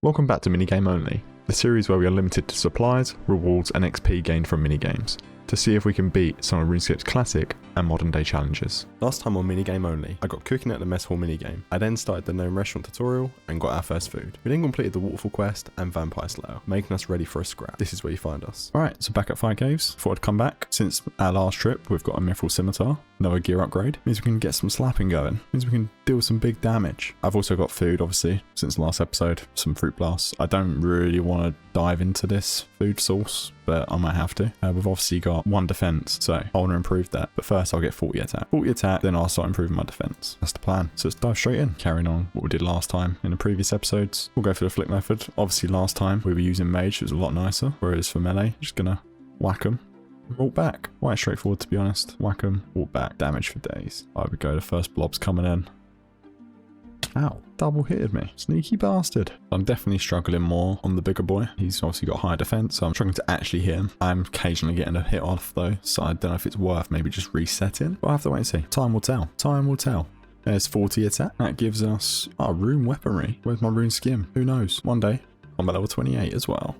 Welcome back to Minigame Only, the series where we are limited to supplies, rewards and XP gained from minigames, to see if we can beat some of RuneScape's classic and modern day challenges. Last time on Minigame Only, I got cooking at the mess hall minigame. I then started the Gnome restaurant tutorial and got our first food. We then completed the waterfall quest and vampire slayer, making us ready for a scrap. This is where you find us. Alright, so back at Fire Caves. Thought I'd come back. Since our last trip, we've got a mithril scimitar, another gear upgrade. Means we can get some slapping going. Means we can deal some big damage. I've also got food, obviously, since the last episode. Some fruit blasts. I don't really want to dive into this food source, but I might have to. We've obviously got 1 defense, so I want to improve that. But first I'll get 40 attack. 40 attack, then I'll start improving my defense. That's the plan. So let's dive straight in. Carrying on what we did last time in the previous episodes. We'll go for the flick method. Obviously last time we were using mage, it was a lot nicer. Whereas for melee, just gonna whack them. Walk back. Quite straightforward to be honest. Whack them, walk back. Damage for days. I would go. The first blob's coming in. Ow, double hitted me. Sneaky bastard. I'm definitely struggling more on the bigger boy. He's obviously got higher defense, so I'm struggling to actually hit him. I'm occasionally getting a hit off though, so I don't know if it's worth maybe just resetting. But I'll have to wait and see. Time will tell. Time will tell. There's 40 attack. That gives us rune weaponry. Where's my rune skim? Who knows? One day, I'm at level 28 as well.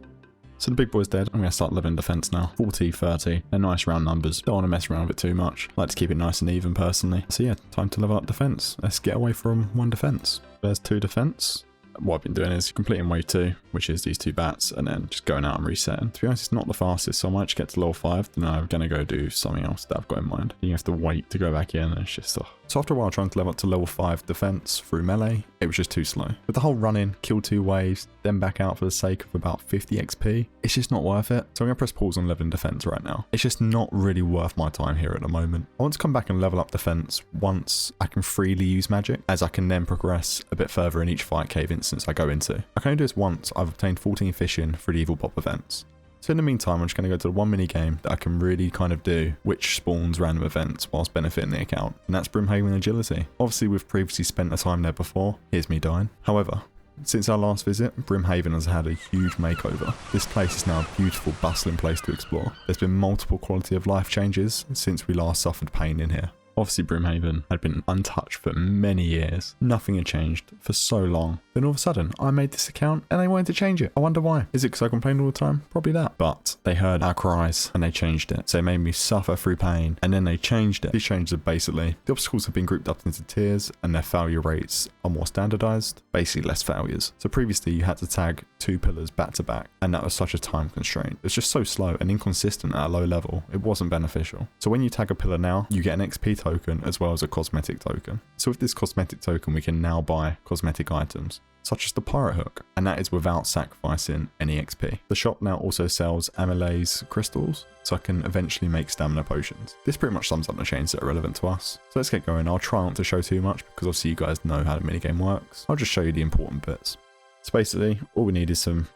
So the big boy's dead. I'm going to start leveling defense now. 40, 30. They're nice round numbers. Don't want to mess around with it too much. I like to keep it nice and even personally. So yeah, time to level up defense. Let's get away from 1 defense. There's 2 defense. What I've been doing is completing wave 2, which is these 2 bats, and then just going out and resetting. To be honest, it's not the fastest, so I might just get to level 5, then I'm going to go do something else that I've got in mind. You have to wait to go back in, and it's just... So after a while trying to level up to level 5 defense through melee, it was just too slow. With the whole run in, kill 2 waves, then back out for the sake of about 50 XP, it's just not worth it. So I'm going to press pause on leveling defense right now. It's just not really worth my time here at the moment. I want to come back and level up defense once I can freely use magic, as I can then progress a bit further in each fight cave instance I go into. I can only do this once. I've obtained 14 fishing for the evil pop events. So in the meantime, I'm just going to go to the 1 mini game that I can really kind of do, which spawns random events whilst benefiting the account, and that's Brimhaven Agility. Obviously, we've previously spent the time there before. Here's me dying. However, since our last visit, Brimhaven has had a huge makeover. This place is now a beautiful, bustling place to explore. There's been multiple quality of life changes since we last suffered pain in here. Obviously, Brimhaven had been untouched for many years. Nothing had changed for so long. Then all of a sudden, I made this account and they wanted to change it. I wonder why. Is it because I complained all the time? Probably that. But they heard our cries and they changed it. So they made me suffer through pain and then they changed it. These changes are basically, the obstacles have been grouped up into tiers and their failure rates are more standardized. Basically less failures. So previously you had to tag 2 pillars back to back and that was such a time constraint. It's just so slow and inconsistent at a low level. It wasn't beneficial. So when you tag a pillar now, you get an XP token as well as a cosmetic token. So with this cosmetic token, we can now buy cosmetic items, such as the pirate hook, and that is without sacrificing any XP. The shop now also sells amylase crystals, so I can eventually make stamina potions. This pretty much sums up the chains that are relevant to us. So let's get going. I'll try not to show too much because obviously you guys know how the minigame works. I'll just show you the important bits. So basically, all we need is some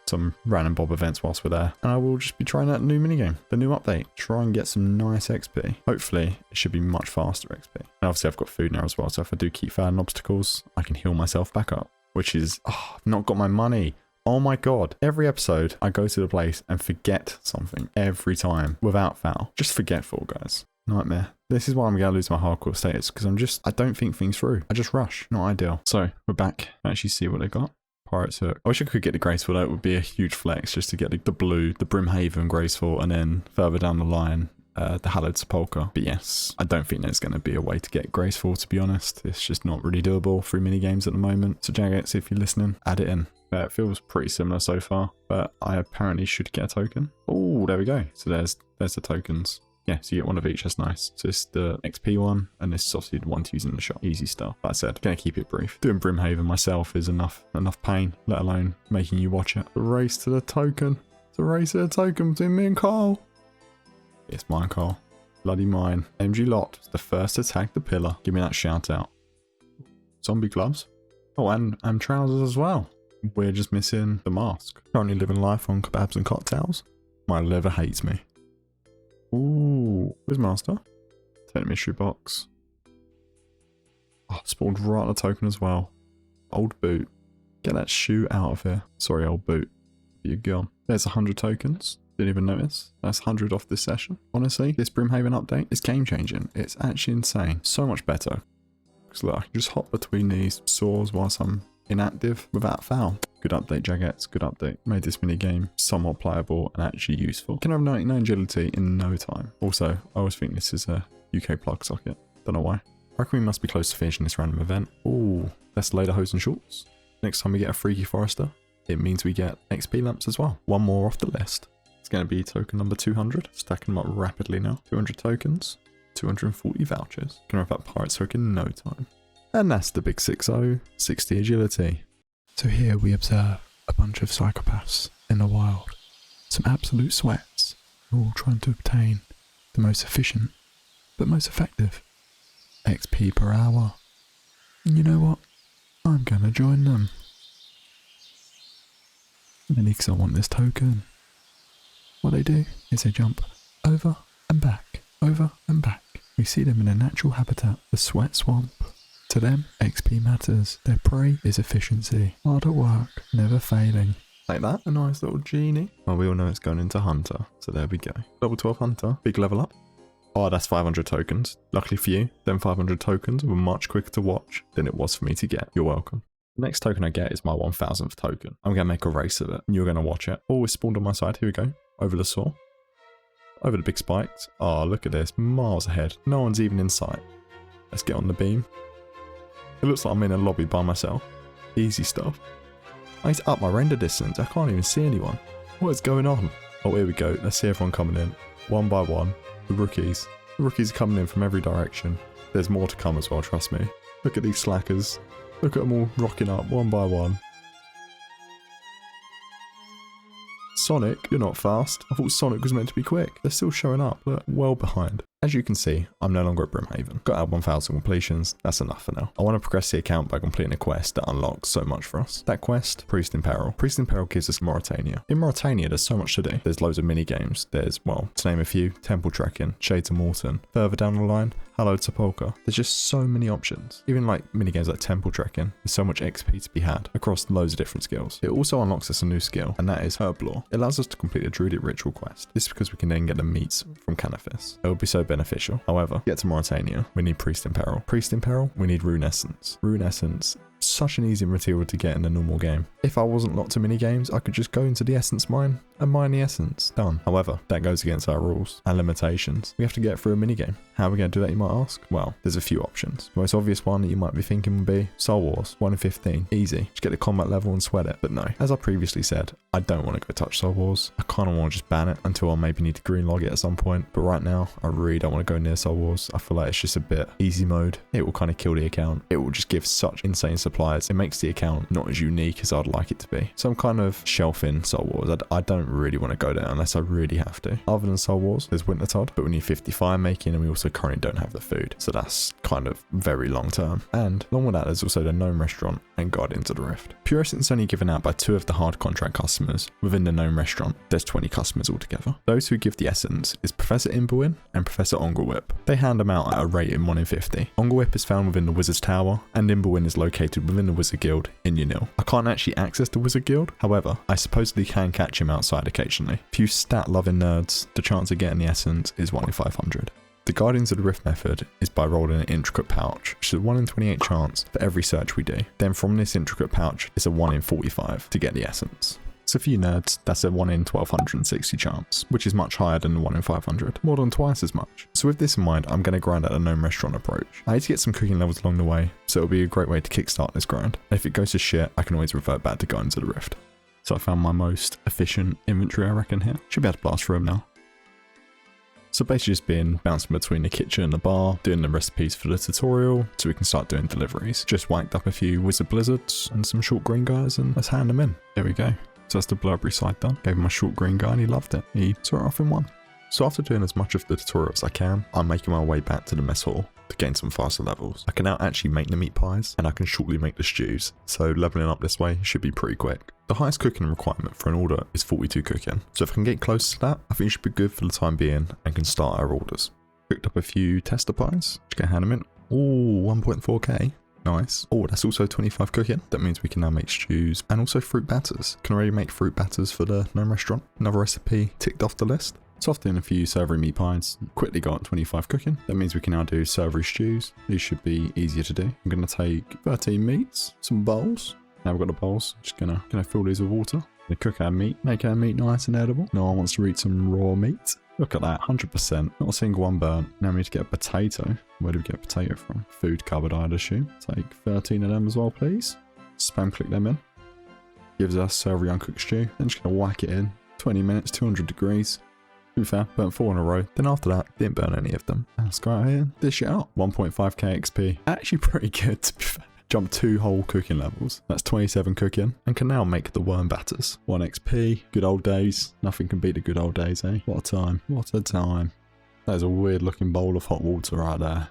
random bob events whilst we're there. And I will just be trying out a new minigame, the new update. Try and get some nice XP. Hopefully, it should be much faster XP. And obviously, I've got food now as well. So if I do keep failing obstacles, I can heal myself back up. Which is, I've not got my money. Oh my god. Every episode, I go to the place and forget something every time without foul. Just forgetful, guys. Nightmare. This is why I'm going to lose my hardcore status because I don't think things through. I just rush. Not ideal. So, we're back. Actually see what they got. Pirate's hook. I wish I could get the graceful. That would be a huge flex just to get the blue, the Brimhaven graceful, and then further down the line, the Hallowed Sepulchre. But yes, I don't think there's going to be a way to get graceful, to be honest. It's just not really doable through minigames at the moment. So Jagex, if you're listening, add it in. It feels pretty similar so far, but I apparently should get a token. Oh, there we go. So there's the tokens. Yeah, so you get 1 of each, that's nice. So it's the XP one, and this is obviously the one to use in the shop. Easy stuff. Like I said, gonna keep it brief. Doing Brimhaven myself is enough pain, let alone making you watch it. The race to the token. It's a race to the token between me and Carl. It's mine, Carl. Bloody mine. MG Lot was the first to tag the pillar. Give me that shout out. Zombie gloves. Oh, and trousers as well. We're just missing the mask. Currently living life on kebabs and cocktails. My liver hates me. Ooh, where's Master? Take the mystery box. Oh, spawned right on the token as well. Old boot. Get that shoe out of here. Sorry, old boot. You're gone. There's 100 tokens. Didn't even notice. That's 100 off this session. Honestly, this Brimhaven update is game changing. It's actually insane. So much better. Because look, I can just hop between these swords whilst I'm inactive without foul. Good update, Jagettes. Good update. Made this mini game somewhat playable and actually useful. Can have 99 agility in no time. Also, I always think this is a UK plug socket. Don't know why. I reckon we must be close to finishing this random event. Ooh, let's lay the hose and shorts. Next time we get a freaky forester, it means we get XP lamps as well. One more off the list. It's going to be token number 200. Stacking them up rapidly now. 200 tokens, 240 vouchers. Can wrap up Pirate Circuit in no time. And that's the big 6-0, 60 agility. So here we observe a bunch of psychopaths in the wild. Some absolute sweats, all trying to obtain the most efficient, but most effective XP per hour. And you know what? I'm gonna join them. Mainly because I want this token. What they do is they jump over and back, over and back. We see them in their natural habitat, the sweat swamp. To them, XP matters. Their prey is efficiency. Hard at work, never failing. Like that? A nice little genie. Well, we all know it's going into Hunter, so there we go. Level 12 Hunter, big level up. Oh, that's 500 tokens. Luckily for you, them 500 tokens were much quicker to watch than it was for me to get. You're welcome. The next token I get is my 1000th token. I'm going to make a race of it, and you're going to watch it. Oh, it's spawned on my side. Here we go. Over the saw. Over the big spikes. Oh, look at this. Miles ahead. No one's even in sight. Let's get on the beam. It looks like I'm in a lobby by myself. Easy stuff. I need to up my render distance. I can't even see anyone. What is going on? Oh, here we go. Let's see everyone coming in. One by one. The rookies. The rookies are coming in from every direction. There's more to come as well, trust me. Look at these slackers. Look at them all rocking up one by one. Sonic, you're not fast. I thought Sonic was meant to be quick. They're still showing up. Look, well behind. As you can see, I'm no longer at Brimhaven. Got out 1000 completions, that's enough for now. I want to progress the account by completing a quest that unlocks so much for us. That quest, Priest in Peril. Priest in Peril gives us Mauritania. In Mauritania, there's so much to do. There's loads of mini games. There's, well, to name a few, Temple Trekking, Shades of Morton. Further down the line, Hello Topolka. There's just so many options. Even like mini games like Temple Trekking, there's so much XP to be had across loads of different skills. It also unlocks us a new skill, and that is Herblore. It allows us to complete a druidic ritual quest. This is because we can then get the meats from Canifis. It will be so beneficial. However, to get to Mauritania, we need Priest in Peril. Priest in Peril, we need Rune Essence. Rune Essence, such an easy material to get in a normal game. If I wasn't locked to mini games, I could just go into the essence mine and mine the essence. Done. However, that goes against our rules and limitations. We have to get through a mini game. How are we going to do that, you might ask? Well, there's a few options. The most obvious one that you might be thinking would be Soul Wars, 1 in 15. Easy. Just get the combat level and sweat it. But no, as I previously said, I don't want to go touch Soul Wars. I kind of want to just ban it until I maybe need to green log it at some point. But right now, I really don't want to go near Soul Wars. I feel like it's just a bit easy mode. It will kind of kill the account. It will just give such insane supplies. It makes the account not as unique as I'd like it to be. So I'm kind of shelving Soul Wars. I don't really want to go there unless I really have to. Other than Soul Wars, there's Wintertodd, but we need 50 fire making and we also currently don't have the food. So that's kind of very long term. And along with that, there's also the Gnome Restaurant and Guardians of the Rift. Pure Essence is only given out by 2 of the hard contract customers within the Gnome Restaurant. There's 20 customers altogether. Those who give the Essence is Professor Imberwin and Professor Onglewhip. They hand them out at a rate in 1 in 50. Onglewhip is found within the Wizard's Tower and Imberwin is located within the Wizard Guild in Unil. I can't actually access the Wizard Guild, however, I supposedly can catch him outside occasionally. For you stat-loving nerds, the chance of getting the Essence is 1 in 500. The Guardians of the Rift method is by rolling an intricate pouch, which is a 1 in 28 chance for every search we do. Then from this intricate pouch, it's a 1 in 45 to get the Essence. So for you nerds, that's a 1 in 1260 chance, which is much higher than the 1 in 500, more than twice as much. So with this in mind, I'm going to grind out a Gnome Restaurant approach. I need to get some cooking levels along the way, so it'll be a great way to kickstart this grind. And if it goes to shit, I can always revert back to Guardians of the Rift. So I found my most efficient inventory, I reckon, here. Should be able to blast through them now. So basically just been bouncing between the kitchen and the bar, doing the recipes for the tutorial, so we can start doing deliveries. Just whacked up a few Wizard Blizzards and some short green guys and let's hand them in. There we go. So that's the Blurberry side done. Gave him my short green guy and he loved it. He saw it off in 1. So after doing as much of the tutorial as I can, I'm making my way back to the mess hall to gain some faster levels. I can now actually make the meat pies and I can shortly make the stews. So leveling up this way should be pretty quick. The highest cooking requirement for an order is 42 cooking. So if I can get close to that, I think it should be good for the time being and can start our orders. Cooked up a few tester pies. Just gonna hand them in. Ooh, 1.4k. Nice. Oh, that's also 25 cooking. That means we can now make stews and also fruit batters. Can already make fruit batters for the Gnome Restaurant. Another recipe ticked off the list. So after doing a few servery meat pies, quickly got 25 cooking. That means we can now do servery stews. These should be easier to do. I'm going to take 13 meats, some bowls, Now we've got the bowls. Just gonna fill these with water. Gonna cook our meat, make our meat nice and edible. No one wants to eat some raw meat. Look at that, 100%. Not a single one burnt. Now we need to get a potato. Where do we get a potato from? Food cupboard, I'd assume. Take 13 of them as well, please. Spam click them in. Gives us savory uncooked stew. Then just gonna whack it in. 20 minutes, 200 degrees. To be fair, burnt 4 in a row. Then after that, didn't burn any of them. Let's go out here and dish it out. 1.5k XP. Actually pretty good, to be fair. Jump 2 whole cooking levels. That's 27 cooking. And can now make the worm batters. 1 XP. Good old days. Nothing can beat the good old days, eh? What a time. What a time. There's a weird looking bowl of hot water right there.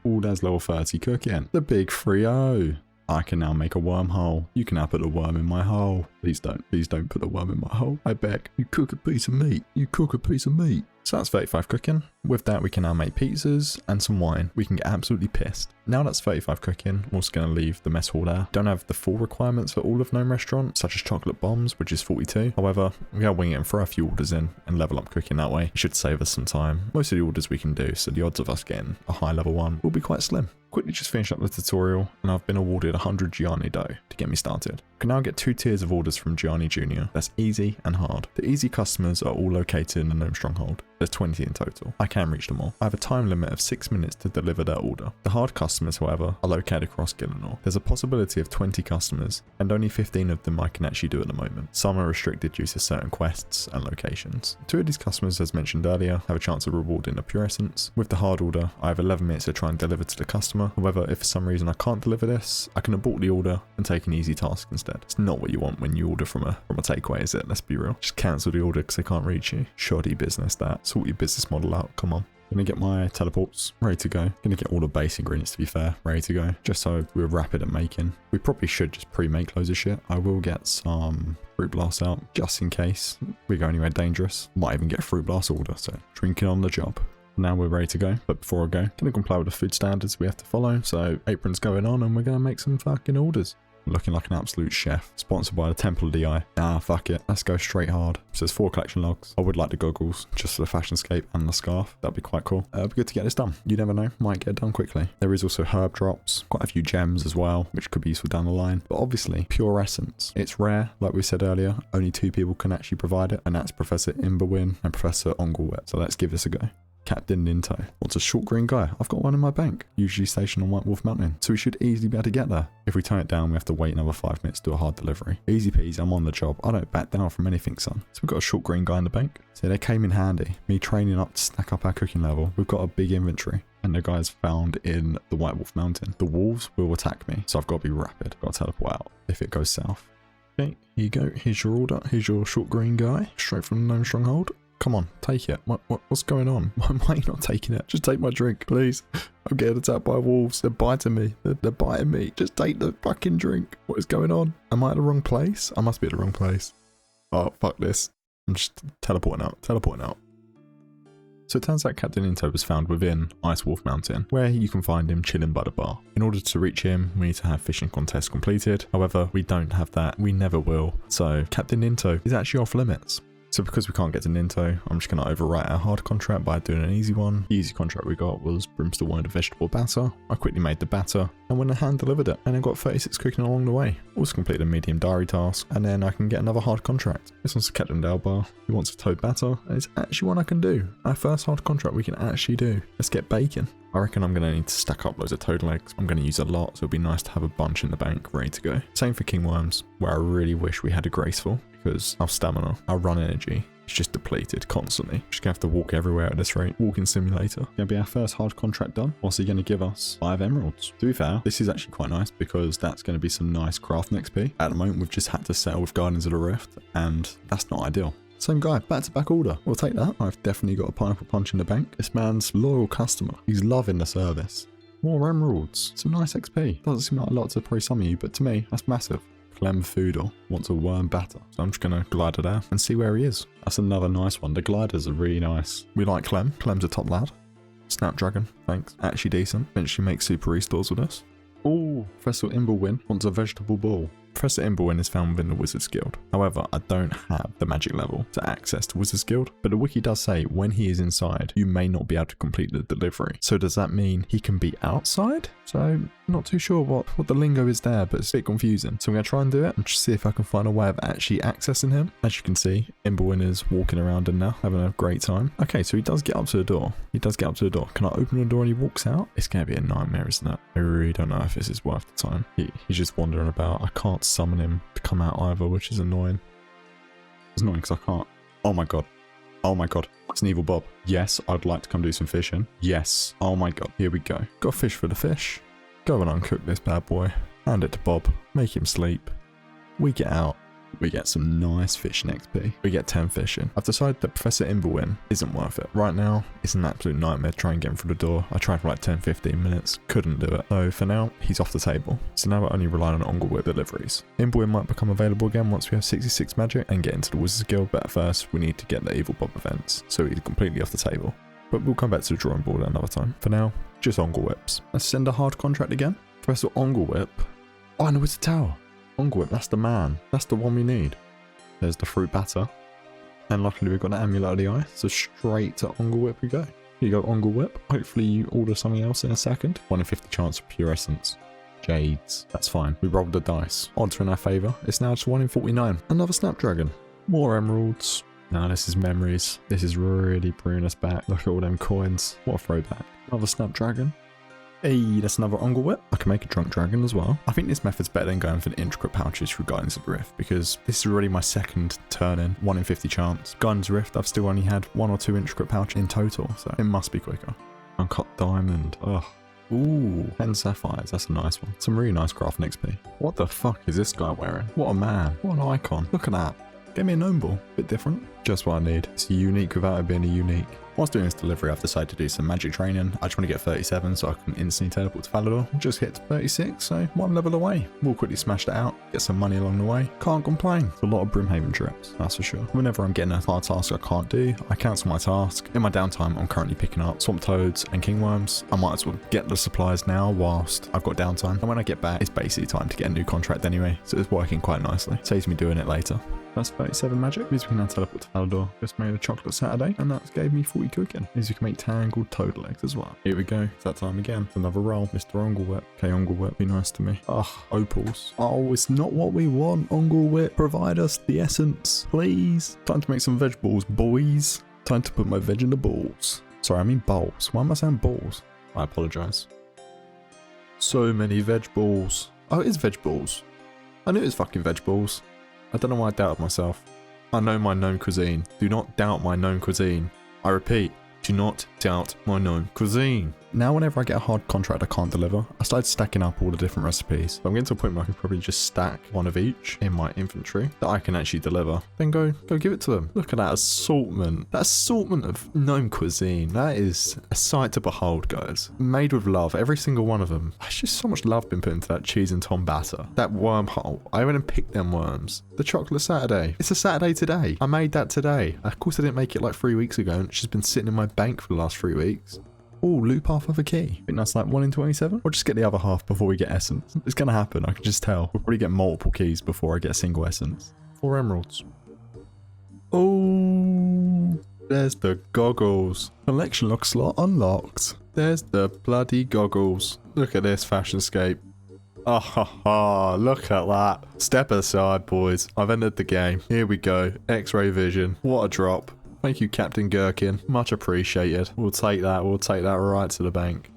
Oh, there's level 30 cooking. The big 3-0. I can now make a wormhole. You can now put the worm in my hole. Please don't. Please don't put the worm in my hole. I beg. You cook a piece of meat. You cook a piece of meat. So that's 35 cooking. With that, we can now make pizzas and some wine. We can get absolutely pissed. Now that's 35 cooking. I'm also going to leave the mess hall there. Don't have the full requirements for all of Gnome Restaurant, such as chocolate bombs, which is 42. However, we're going to wing it and throw a few orders in and level up cooking that way. It should save us some time. Most of the orders we can do, so the odds of us getting a high level one will be quite slim. Quickly just finish up the tutorial, and I've been awarded 100 Gianni dough to get me started. I can now get 2 tiers of orders from Gianni Jr. That's easy and hard. The easy customers are all located in the Gnome Stronghold. There's 20 in total. I can reach them all. I have a time limit of 6 minutes to deliver their order. The hard customers, however, are located across Gillinor. There's a possibility of 20 customers, and only 15 of them I can actually do at the moment. Some are restricted due to certain quests and locations. 2 of these customers, as mentioned earlier, have a chance of rewarding a pure essence. With the hard order, I have 11 minutes to try and deliver to the customer. However, if for some reason I can't deliver this, I can abort the order and take an easy task instead. It's not what you want when you order from a takeaway, is it? Let's be real. Just cancel the order because they can't reach you. Shoddy business that. Sort your business model out. Come on. Gonna get my teleports ready to go. Gonna get all the base ingredients, to be fair, ready to go. Just so we're rapid at making. We probably should just pre-make loads of shit. I will get some fruit blasts out just in case we go anywhere dangerous. Might even get a fruit blast order, so drinking on the job. Now we're ready to go, but before I go, gonna comply with the food standards we have to follow. So apron's going on and we're gonna make some fucking orders. Looking like an absolute chef. Sponsored by the Temple of the Eye. Nah, fuck it. Let's go straight hard. So there's 4 collection logs. I would like the goggles, just for the fashionscape and the scarf. That'd be quite cool. It'd be good to get this done. You never know. Might get it done quickly. There is also herb drops. Quite a few gems as well, which could be useful down the line. But obviously, pure essence. It's rare, like we said earlier. Only 2 people can actually provide it. And that's Professor Imberwin and Professor Onglewet. So let's give this a go. Captain Ninto wants a short green guy. I've got one in my bank, usually stationed on White Wolf Mountain, so we should easily be able to get there. If we turn it down, we have to wait another 5 minutes to do a hard delivery. Easy peasy, I'm on the job. I don't back down from anything, son. So we've got a short green guy in the bank. So they came in handy. Me training up to stack up our cooking level. We've got a big inventory. And the guy's found in the White Wolf Mountain. The wolves will attack me, so I've got to be rapid. Got to teleport out if it goes south. Okay, here you go. Here's your order. Here's your short green guy, straight from the Gnome Stronghold. Come on, take it. What's going on? Why am I not taking it? Just take my drink, please. I'm getting attacked by wolves. They're biting me. They're biting me. Just take the fucking drink. What is going on? Am I at the wrong place? I must be at the wrong place. Oh, fuck this. I'm just teleporting out. So it turns out Captain Into was found within Ice Wolf Mountain, where you can find him chilling by the bar. In order to reach him, we need to have fishing contests completed. However, we don't have that. We never will. So Captain Into is actually off limits. So because we can't get to Ninto, I'm just going to overwrite our hard contract by doing an easy one. The easy contract we got was Brimstall wanted a vegetable batter. I quickly made the batter and went and hand delivered it, and then got 36 cooking along the way. Also completed a medium diary task, and then I can get another hard contract. This one's a Captain Dalbar. He wants a toad batter, and it's actually one I can do. Our first hard contract we can actually do. Let's get bacon. I reckon I'm going to need to stack up loads of toad legs. I'm going to use a lot, so it'll be nice to have a bunch in the bank ready to go. Same for King Worms, where I really wish we had a graceful, because our stamina, our run energy, is just depleted constantly. Just going to have to walk everywhere at this rate. Walking simulator. Going to be our first hard contract done. What's he going to give us? 5 emeralds. To be fair, this is actually quite nice because that's going to be some nice crafting XP. At the moment, we've just had to settle with Guardians of the Rift, and that's not ideal. Same guy, back-to-back order. We'll take that. I've definitely got a pineapple punch in the bank. This man's loyal customer. He's loving the service. More emeralds. Some nice XP. Doesn't seem like a lot to probably some of you, but to me, that's massive. Gnome Food wants a worm batter. So I'm just going to glider there and see where he is. That's another nice one. The gliders are really nice. We like Clem. Clem's a top lad. Snapdragon, thanks. Actually decent. Eventually make super restores with us. Oh, Professor Imberwin wants a vegetable ball. Professor Imberwin is found within the Wizards Guild. However, I don't have the magic level to access the Wizards Guild, but the wiki does say when he is inside, you may not be able to complete the delivery. So does that mean he can be outside? So Not too sure what the lingo is there, but it's a bit confusing. So I'm going to try and do it and just see if I can find a way of actually accessing him. As you can see, Imberwin is walking around in now, having a great time. Okay, so he does get up to the door. He does get up to the door. Can I open the door and he walks out? It's going to be a nightmare, isn't it? I really don't know if this is worth the time. He's just wandering about. I can't summon him to come out either, which is annoying. It's annoying because I can't. Oh my god. Oh my god. It's an evil Bob. Yes, I'd like to come do some fishing. Yes. Oh my god. Here we go. Got a fish for the fish. Go and uncook this bad boy. Hand it to Bob. Make him sleep. We get out. We get some nice fishing XP. We get 10 fishing. I've decided that Professor Imberwin isn't worth it. Right now, it's an absolute nightmare to try and get him through the door. I tried for like 10-15 minutes. Couldn't do it. So for now, he's off the table. So now we're only relying on Onglewhip deliveries. Imberwin might become available again once we have 66 magic and get into the Wizards Guild, but at first, we need to get the Evil Bob events. So he's completely off the table. But we'll come back to the drawing board another time. For now, just Onglewhips. Let's send a hard contract again. Professor Onglewhip. Oh, and the Wizard Tower. Onglewhip, that's the man. That's the one we need. There's the fruit batter. And luckily we've got an amulet of the eye. So straight to Onglewhip we go. Here you go, Onglewhip. Hopefully you order something else in a second. 1 in 50 chance of pure essence. Jades. That's fine. We rolled the dice. Odds are in our favour. It's now just 1 in 49. Another Snapdragon. More emeralds. Now this is memories. This is really bringing us back. Look at all them coins. What a throwback. Another Snapdragon. Hey, that's another Onglewhip. I can make a Drunk Dragon as well. I think this method's better than going for the intricate pouches through Guidance of the Rift, because this is already my second turn in. 1 in 50 chance. Guidance of the Rift, I've still only had 1 or 2 intricate pouches in total, so it must be quicker. Uncut Diamond. Ugh. Ooh, 10 sapphires. That's a nice one. Some really nice crafting XP. What the fuck is this guy wearing? What a man. What an icon. Look at that. Get me a gnome ball. Bit different. Just what I need. It's unique without it being a unique. Whilst doing this delivery, I've decided to do some magic training. I just want to get 37 so I can instantly teleport to Falador. Just hit 36, so 1 level away. We'll quickly smash that out, get some money along the way. Can't complain. It's a lot of Brimhaven trips, that's for sure. Whenever I'm getting a hard task I can't do, I cancel my task. In my downtime, I'm currently picking up swamp toads and kingworms. I might as well get the supplies now whilst I've got downtime. And when I get back, it's basically time to get a new contract anyway, so it's working quite nicely. Saves me doing it later. That's 37 magic. Means we can now teleport to Falador. Just made a chocolate Saturday, and that gave me 40 cooking. Means we can make tangled toad legs as well. Here we go. It's that time again. It's another roll. Mr. Onglewhip. Okay, Onglewhip, be nice to me. Ugh, opals. Oh, it's not what we want. Onglewhip, provide us the essence, please. Time to make some veg balls, boys. Time to put my veg in the balls. Sorry, I mean bowls. Why am I saying balls? I apologise. So many veg balls. Oh, it is veg balls. I knew it was fucking veg balls. I don't know why I doubted myself. I know my gnome cuisine. Do not doubt my gnome cuisine. I repeat, do not doubt my gnome cuisine. Now whenever I get a hard contract I can't deliver, I started stacking up all the different recipes. So I'm getting to a point where I can probably just stack 1 of each in my inventory that I can actually deliver. Then go give it to them. Look at that assortment. That assortment of gnome cuisine. That is a sight to behold, guys. Made with love, every single one of them. There's just so much love been put into that cheese and tom batter. That wormhole. I went and picked them worms. The chocolate Saturday. It's a Saturday today. I made that today. Of course I didn't make it like 3 weeks ago, and it's just been sitting in my bank for the last 3 weeks. Oh, loop half of a key. I think that's like 1 in 27. Or just get the other half before we get essence. It's gonna happen, I can just tell. We'll probably get multiple keys before I get a single essence. 4 emeralds. Oh, there's the goggles. Collection lock slot unlocked. There's the bloody goggles. Look at this fashionscape. Ah ha ha, look at that. Step aside, boys. I've ended the game. Here we go. X-ray vision. What a drop. Thank you, Captain Gherkin. Much appreciated. We'll take that. We'll take that right to the bank.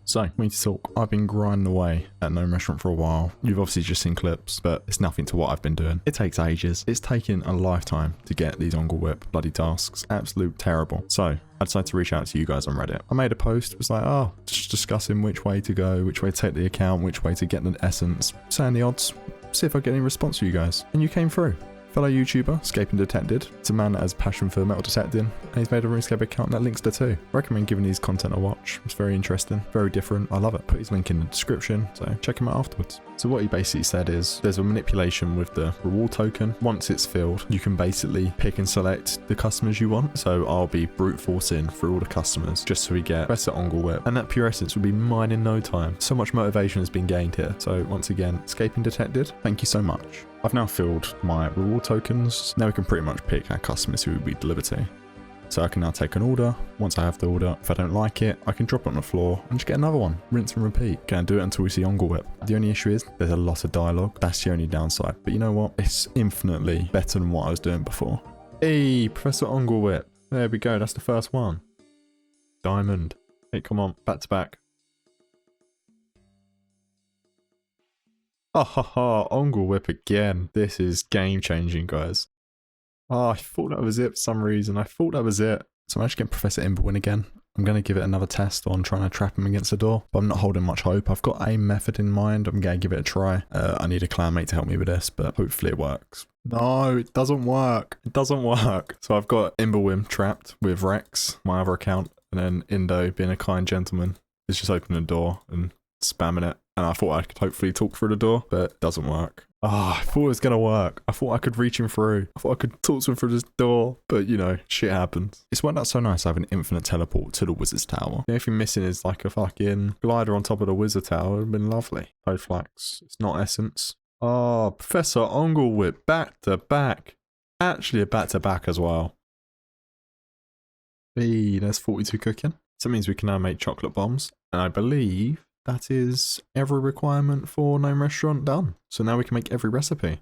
So, we need to talk. I've been grinding away at Gnome Restaurant for a while. You've obviously just seen clips, but it's nothing to what I've been doing. It takes ages. It's taken a lifetime to get these Onglewhip bloody tasks. Absolute terrible. So, I decided to reach out to you guys on Reddit. I made a post. It was like, oh, just discussing which way to go, which way to take the account, which way to get the essence. Saying the odds. See if I get any response from you guys. And you came through. Fellow YouTuber, Escaping Detected. It's a man that has a passion for metal detecting, and he's made a RuneScape account that links there too. Recommend giving his content a watch. It's very interesting, very different. I love it. Put his link in the description, so check him out afterwards. So what he basically said is, there's a manipulation with the reward token. Once it's filled, you can basically pick and select the customers you want. So I'll be brute forcing through all the customers just so we get better Onglewhip, and that pure essence will be mine in no time. So much motivation has been gained here. So once again, Escaping Detected, thank you so much. I've now filled my reward tokens. Now we can pretty much pick our customers who we deliver to. So I can now take an order. Once I have the order, if I don't like it, I can drop it on the floor and just get another one. Rinse and repeat. Can't do it until we see Ongle Whip. The only issue is there's a lot of dialogue. That's the only downside. But you know what? It's infinitely better than what I was doing before. Hey, Professor Ongle Whip. There we go. That's the first one. Diamond. Hey, come on. Back to back. Oh, ha, ha. Ongle Whip again. This is game changing, guys. Oh, I thought that was it for some reason. I thought that was it. So I'm actually getting Professor Imberwin again. I'm going to give it another test on trying to trap him against the door. But I'm not holding much hope. I've got a method in mind. I'm going to give it a try. I need a clanmate to help me with this, but hopefully it works. No, it doesn't work. It doesn't work. So I've got Imberwin trapped with Rex, my other account. And then Indo, being a kind gentleman, is just opening the door and spamming it. And I thought I could hopefully talk through the door, but it doesn't work. Oh, I thought it was going to work. I thought I could reach him through. I thought I could talk to him through this door. But, you know, shit happens. It's worked out so nice having infinite teleport to the Wizard's Tower. The only thing missing is like a fucking glider on top of the Wizard Tower. It would have been lovely. Toad Flax. It's not Essence. Oh, Professor Ongle Whip. Back to back. Actually a back to back as well. Hey, there's 42 cooking. So that means we can now make chocolate bombs. And I believe that is every requirement for Gnome Restaurant done. So now we can make every recipe.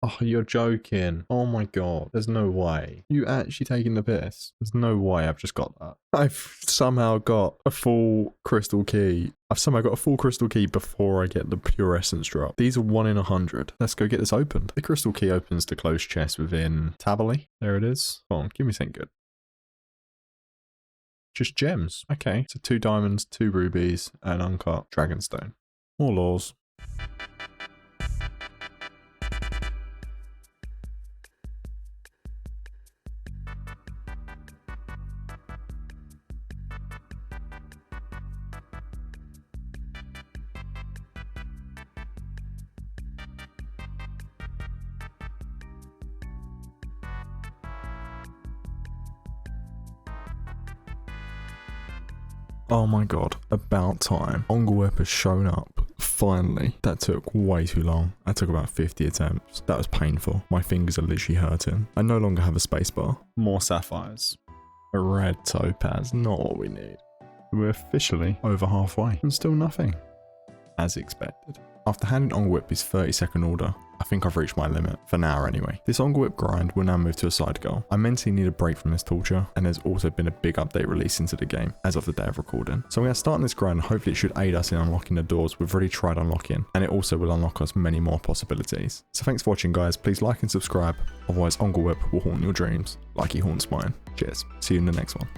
Oh, you're joking. Oh my god. There's no way. You actually taking the piss? There's no way I've just got that. I've somehow got a full crystal key. I've somehow got a full crystal key before I get the pure essence drop. These are 1 in 100. Let's go get this opened. The crystal key opens the closed chest within Tabberley. There it is. Come on, give me something good. Just gems. Okay. So 2 diamonds, 2 rubies, and uncut dragonstone. More laws. Oh my god, about time. Ongle Whip has shown up. Finally. That took way too long. That took about 50 attempts. That was painful. My fingers are literally hurting. I no longer have a spacebar. More sapphires. A red topaz, not what we need. We're officially over halfway and still nothing. As expected. After handing Ongle Whip his 30-second order, I think I've reached my limit, for now anyway. This Ongle Whip grind will now move to a side goal. I mentally need a break from this torture, and there's also been a big update released into the game, as of the day of recording. So I'm going to start on this grind, and hopefully it should aid us in unlocking the doors we've already tried unlocking, and it also will unlock us many more possibilities. So thanks for watching guys, please like and subscribe, otherwise Ongle Whip will haunt your dreams, like he haunts mine. Cheers, see you in the next one.